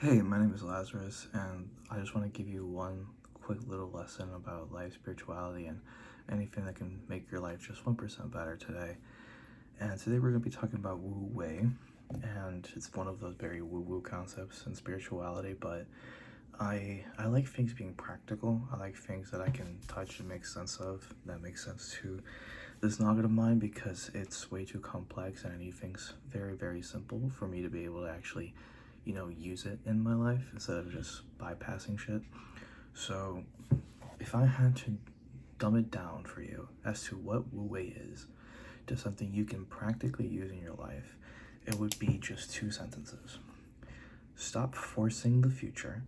Hey, my name is Lazarus, and I just want to give you one quick little lesson about life, spirituality, and anything that can make your life just 1% better today. And today we're going to be talking about Wu Wei, and it's one of those very woo-woo concepts in spirituality, but I like things being practical. I like things that I can touch and make sense of, that make sense to this nugget of mine, because it's way too complex and I need things very, very simple for me to be able to actually use it in my life instead of just bypassing shit. So if I had to dumb it down for you as to what Wu Wei is to something you can practically use in your life, it would be just two sentences. Stop forcing the future,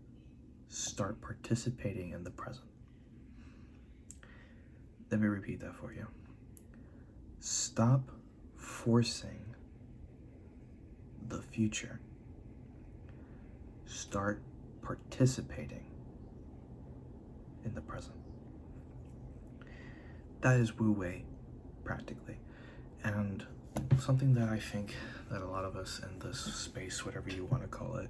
start participating in the present. Let me repeat that for you. Stop forcing the future, start participating in the present. That is Wu Wei, practically. And something that I think that a lot of us in this space, whatever you want to call it,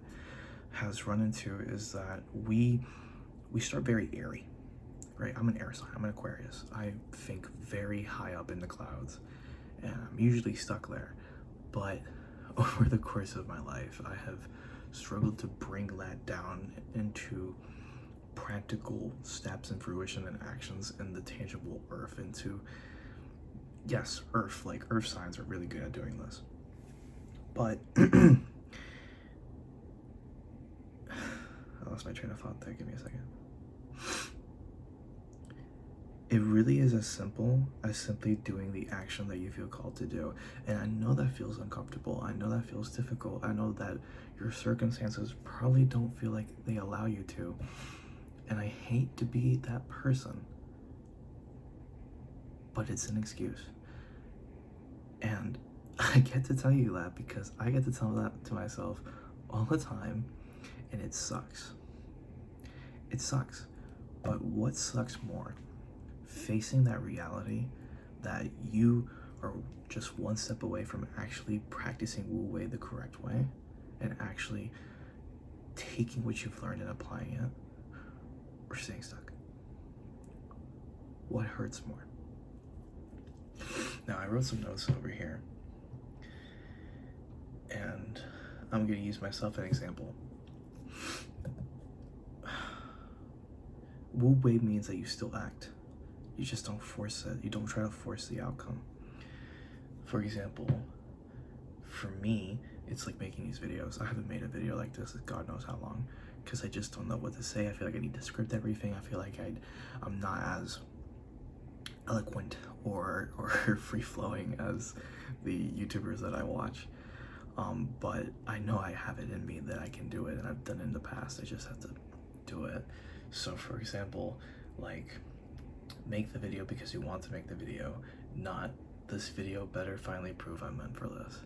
has run into is that we start very airy, right? I'm an air sign, I'm an Aquarius. I think very high up in the clouds, and I'm usually stuck there. But over the course of my life, I have struggled to bring that down into practical steps and fruition and actions in the tangible earth, into, yes, earth. Like, earth signs are really good at doing this. But I lost my train of thought there. Give me a second. It really is as simple as simply doing the action that you feel called to do. And I know that feels uncomfortable. I know that feels difficult. I know that your circumstances probably don't feel like they allow you to. And I hate to be that person, but it's an excuse. And I get to tell you that because I get to tell that to myself all the time, and it sucks. It sucks. But what sucks more? Facing that reality that you are just one step away from actually practicing Wu Wei the correct way and actually taking what you've learned and applying it, or staying stuck. What hurts more? Now, I wrote some notes over here, and I'm going to use myself as an example. Wu Wei means that you still act. You just don't force it. You don't try to force the outcome. For example, for me, it's like making these videos. I haven't made a video like this in God knows how long, because I just don't know what to say. I feel like I need to script everything. I feel like I'm not as eloquent or free-flowing as the YouTubers that I watch. But I know I have it in me that I can do it, and I've done it in the past. I just have to do it. So for example, like, make the video because you want to make the video, not this video better finally prove I'm meant for this.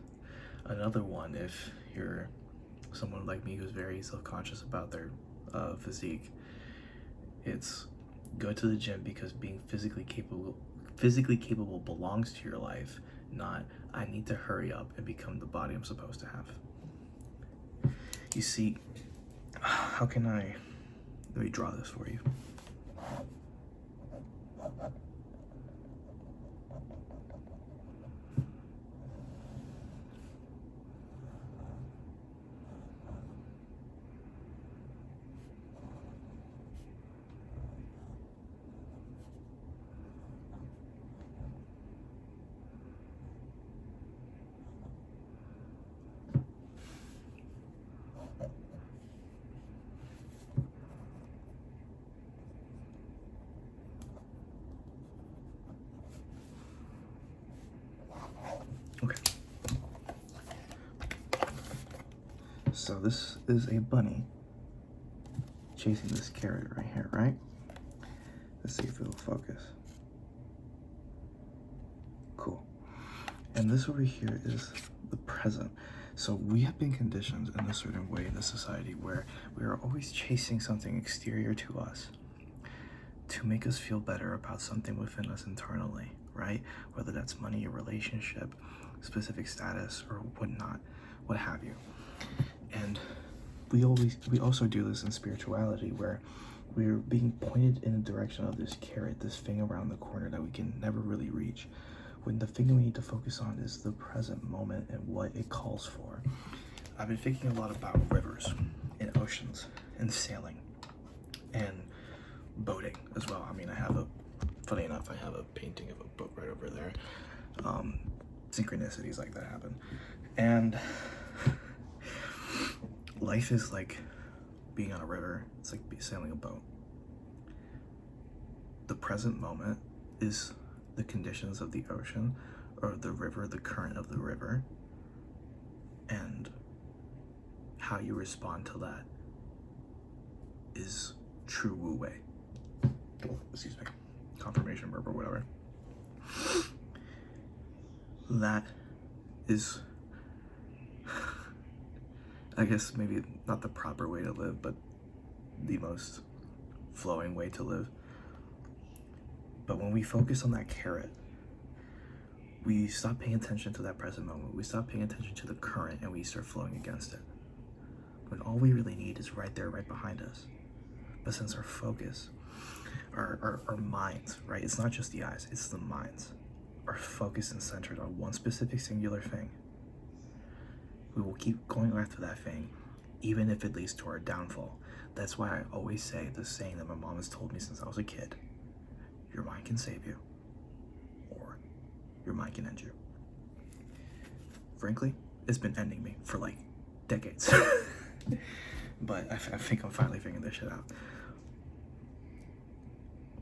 Another one, if you're someone like me who's very self-conscious about their physique, it's go to the gym because being physically capable belongs to your life, not I need to hurry up and become the body I'm supposed to have. You see, how can I, let me draw this for you. Okay. So this is a bunny chasing this carrot right here, right? Let's see if it'll focus. Cool. And this over here is the present. So we have been conditioned in a certain way in this society where we are always chasing something exterior to us to make us feel better about something within us internally, right? Whether that's money, a relationship, specific status, or whatnot, what have you. And we also do this in spirituality, where we're being pointed in the direction of this carrot, this thing around the corner that we can never really reach, when the thing we need to focus on is the present moment and what it calls for. I've been thinking a lot about rivers and oceans and sailing and boating as well. I mean, funny enough, I have a painting of a boat right over there. Synchronicities like that happen. And life is like being on a river. It's like sailing a boat. The present moment is the conditions of the ocean or the river, the current of the river, and how you respond to that is true Wu Wei. Oh, excuse me, confirmation verb or whatever. That is, I guess, maybe not the proper way to live, but the most flowing way to live. But when we focus on that carrot, we stop paying attention to that present moment. We stop paying attention to the current and we start flowing against it. When all we really need is right there, right behind us. But since our focus, our minds, right? It's not just the eyes, it's the minds, are focused and centered on one specific singular thing. We will keep going after that thing, even if it leads to our downfall. That's why I always say the saying that my mom has told me since I was a kid: your mind can save you, or your mind can end you. Frankly, it's been ending me for like decades. But I think I'm finally figuring this shit out.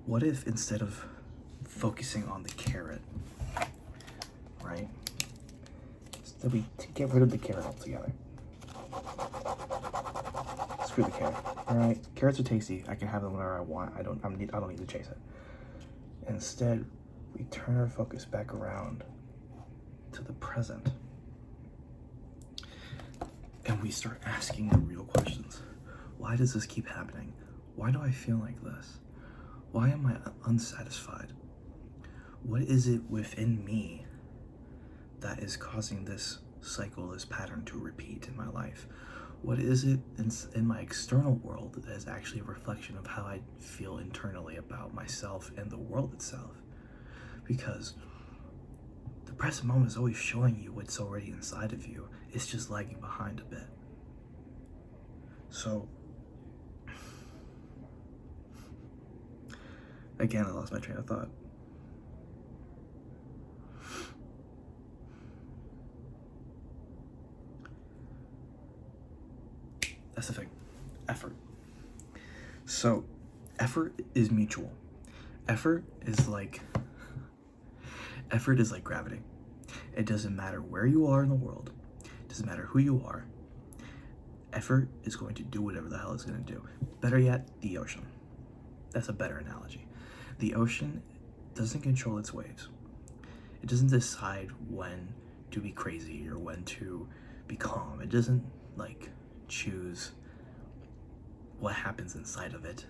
What if instead of focusing on the carrot, right? So we get rid of the carrot altogether. Screw the carrot. All right, carrots are tasty. I can have them whenever I want. I don't need to chase it. Instead, we turn our focus back around to the present, and we start asking the real questions. Why does this keep happening? Why do I feel like this? Why am I unsatisfied? What is it within me that is causing this cycle, this pattern to repeat in my life? What is it in my external world that is actually a reflection of how I feel internally about myself and the world itself? Because the present moment is always showing you what's already inside of you. It's just lagging behind a bit. So, again, I lost my train of thought. That's the thing. Effort. So, effort is mutual. Effort is like gravity. It doesn't matter where you are in the world. It doesn't matter who you are. Effort is going to do whatever the hell it's going to do. Better yet, the ocean. That's a better analogy. The ocean doesn't control its waves. It doesn't decide when to be crazy or when to be calm. It doesn't choose what happens inside of it.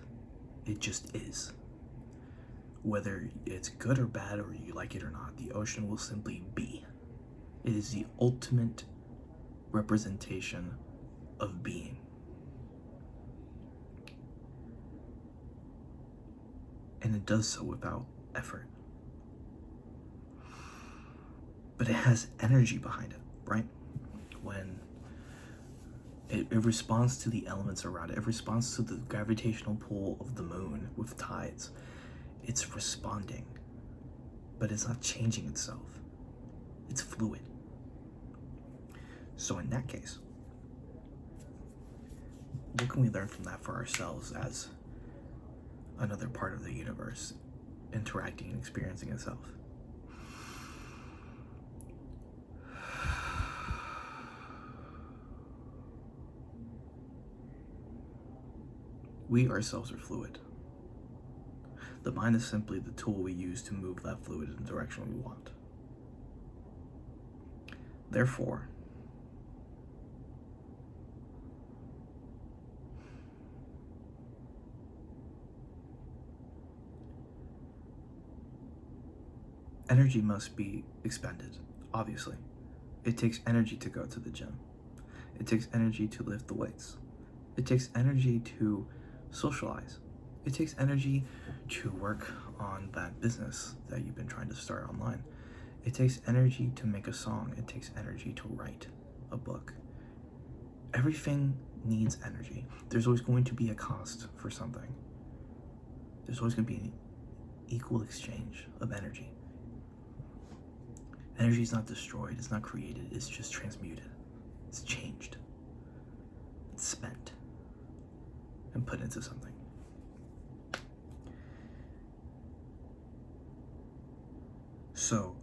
It just is. Whether it's good or bad, or you like it or not, the ocean will simply be. It is the ultimate representation of being. And it does so without effort. But it has energy behind it, right? When it responds to the elements around it, it responds to the gravitational pull of the moon with tides. It's responding, but it's not changing itself. It's fluid. So in that case, what can we learn from that for ourselves as another part of the universe interacting and experiencing itself? We ourselves are fluid. The mind is simply the tool we use to move that fluid in the direction we want. Therefore, energy must be expended, obviously. It takes energy to go to the gym. It takes energy to lift the weights. It takes energy to socialize. It takes energy to work on that business that you've been trying to start online. It takes energy to make a song. It takes energy to write a book. Everything needs energy. There's always going to be a cost for something. There's always going to be an equal exchange of energy. Energy is not destroyed, it's not created, it's just transmuted. It's changed. It's spent and put into something. So,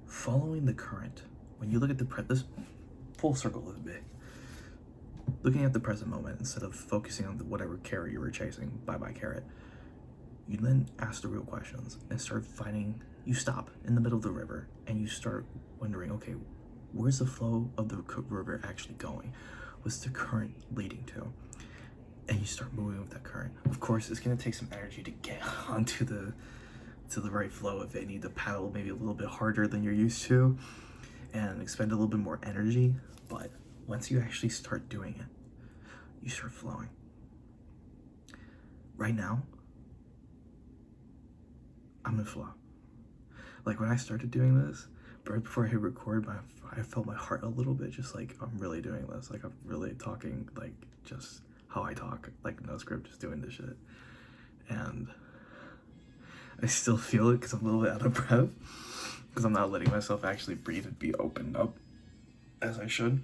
following the current, when you look at this full circle of it, looking at the present moment instead of focusing on whatever carrot you were chasing, bye-bye carrot, you then ask the real questions and start finding, you stop in the middle of the river and you start wondering, okay, where's the flow of the river actually going? What's the current leading to? And you start moving with that current. Of course, it's gonna take some energy to get onto the right flow if they need to paddle maybe a little bit harder than you're used to and expend a little bit more energy. But once you actually start doing it, you start flowing. Right now, I'm in flow. Like when I started doing this, right before I hit record, I felt my heart a little bit, just like, I'm really doing this. Like I'm really talking, like just how I talk, like no script, just doing this shit. And I still feel it because I'm a little bit out of breath, because I'm not letting myself actually breathe and be opened up as I should.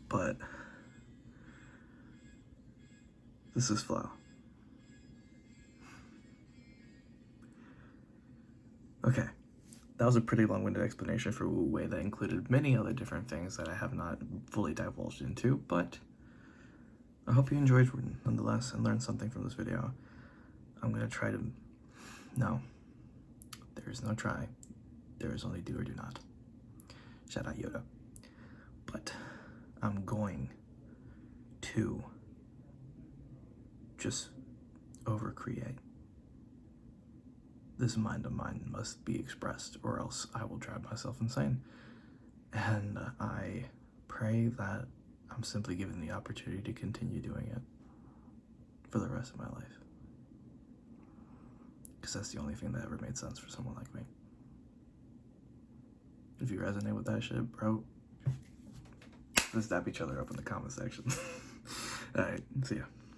But this is flow. Okay, that was a pretty long-winded explanation for Wu Wei that included many other different things that I have not fully divulged into, but I hope you enjoyed nonetheless and learned something from this video. I'm gonna try to, no, there is no try, there is only do or do not. Shout out Yoda. But I'm going to just overcreate. This mind of mine must be expressed or else I will drive myself insane. And I pray that I'm simply given the opportunity to continue doing it for the rest of my life. Because that's the only thing that ever made sense for someone like me. If you resonate with that shit, bro, let's dap each other up in the comment section. Alright, see ya.